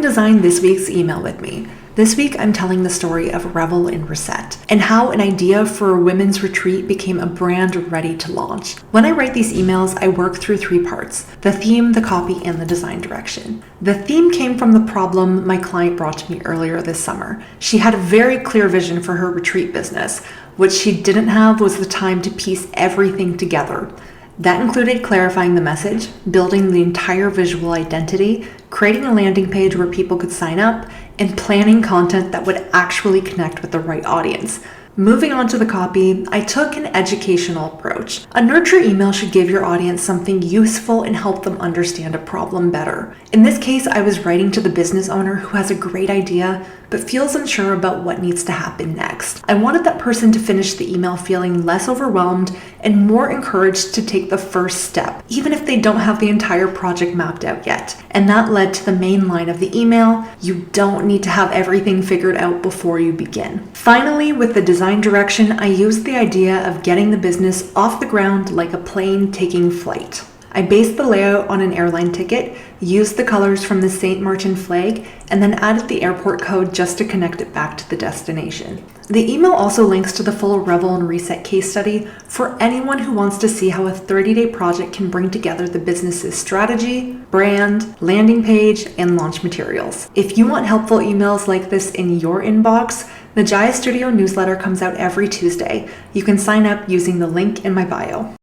and design this week's email with me. This week, I'm telling the story of Revel in Reset and how an idea for a women's retreat became a brand ready to launch. When I write these emails, I work through 3 parts: the theme, the copy, and the design direction. The theme came from the problem my client brought to me earlier this summer. She had a very clear vision for her retreat business. What she didn't have was the time to piece everything together. That included clarifying the message, building the entire visual identity, creating a landing page where people could sign up, and planning content that would actually connect with the right audience. Moving on to the copy, I took an educational approach. A nurture email should give your audience something useful and help them understand a problem better. In this case, I was writing to the business owner who has a great idea but feels unsure about what needs to happen next. I wanted that person to finish the email feeling less overwhelmed and more encouraged to take the first step, even if they don't have the entire project mapped out yet. And that led to the main line of the email: you don't need to have everything figured out before you begin. Finally, with the design direction, I used the idea of getting the business off the ground like a plane taking flight. I based the layout on an airline ticket, used the colors from the St. Martin flag, and then added the airport code just to connect it back to the destination. The email also links to the full Revel and Reset case study for anyone who wants to see how a 30-day project can bring together the business's strategy, brand, landing page, and launch materials. If you want helpful emails like this in your inbox, the Jaya Studio newsletter comes out every Tuesday. You can sign up using the link in my bio.